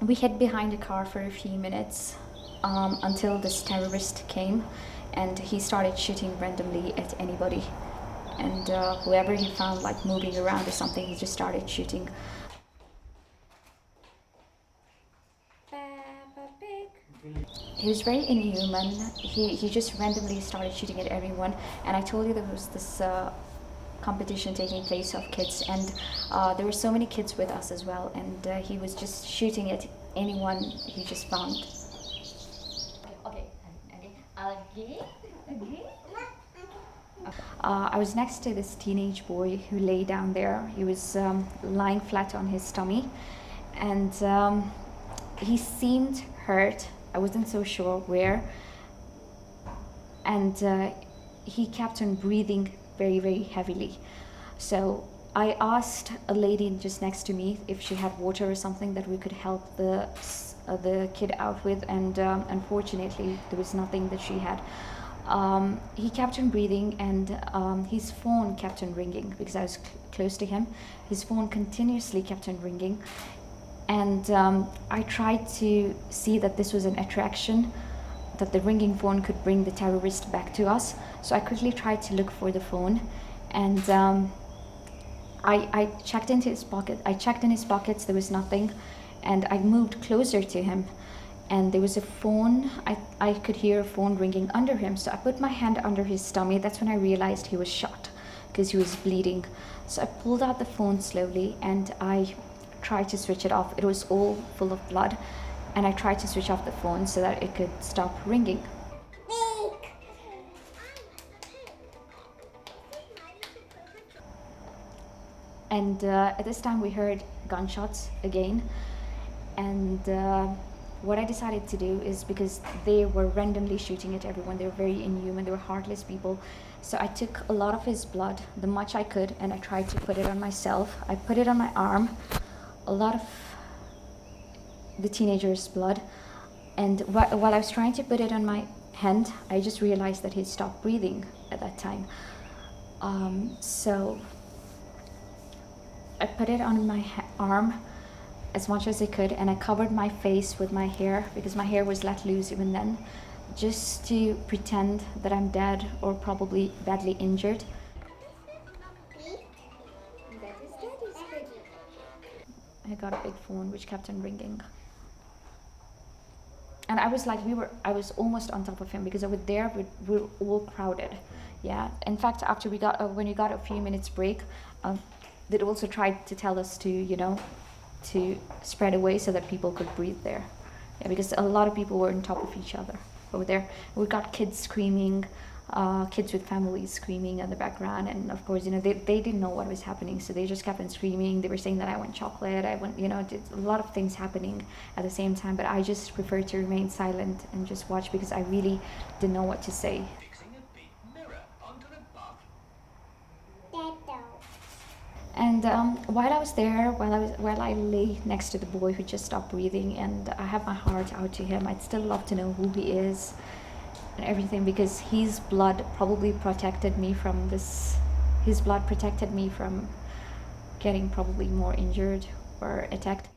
We hid behind a car for a few minutes until this terrorist came, and he started shooting randomly at anybody. And whoever he found like moving around or something, he just started shooting. He was very inhuman. He just randomly started shooting at everyone. And I told you there was this competition taking place of kids, and there were so many kids with us as well, and he was just shooting at anyone he just found. I was next to this teenage boy who lay down there. He was lying flat on his tummy, and he seemed hurt. I wasn't so sure where, and he kept on breathing very, very heavily. So I asked a lady just next to me if she had water or something that we could help the kid out with, and unfortunately there was nothing that she had. He kept on breathing, and his phone kept on ringing because I was close to him. His phone continuously kept on ringing, and I tried to see that this was an attraction, that the ringing phone could bring the terrorist back to us. So I quickly tried to look for the phone, and I checked into his pocket. I checked in his pockets, there was nothing, and I moved closer to him, and there was a phone. I could hear a phone ringing under him, so I put my hand under his tummy. That's when I realized he was shot because he was bleeding. So I pulled out the phone slowly, and I tried to switch it off. It was all full of blood, and I tried to switch off the phone so that it could stop ringing. And at this time we heard gunshots again, and what I decided to do is, because they were randomly shooting at everyone, they were very inhuman, they were heartless people, so I took a lot of his blood, the much I could, and I tried to put it on myself. I put it on my arm, a lot of the teenager's blood, and while I was trying to put it on my hand, I just realized that he stopped breathing at that time. So I put it on my arm as much as I could, and I covered my face with my hair because my hair was let loose even then, just to pretend that I'm dead or probably badly injured. I got a big phone which kept on ringing, and I was like, I was almost on top of him because over there we were all crowded. Yeah, in fact, after when we got a few minutes break, they also tried to tell us to spread away so that people could breathe there. Yeah, because a lot of people were on top of each other over there. We got kids screaming, kids with families screaming in the background, and of course, they didn't know what was happening, so they just kept on screaming. They were saying that I want chocolate, I want, a lot of things happening at the same time, but I just preferred to remain silent and just watch because I really didn't know what to say. And while I was there, while I lay next to the boy who just stopped breathing, and I have my heart out to him, I'd still love to know who he is and everything, because his blood probably protected me from this. His blood protected me from getting probably more injured or attacked.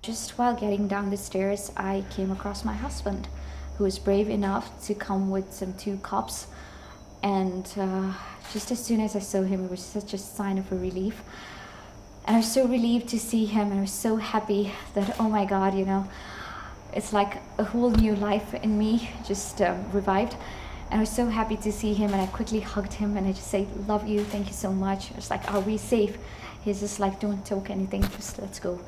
Just while getting down the stairs, I came across my husband, who was brave enough to come with some 2 cops. And just as soon as I saw him, it was such a sign of a relief. And I was so relieved to see him, and I was so happy that, oh my God, it's like a whole new life in me just revived. And I was so happy to see him, and I quickly hugged him, and I just said, love you, thank you so much. I was like, are we safe? He's just like, don't talk anything, just let's go.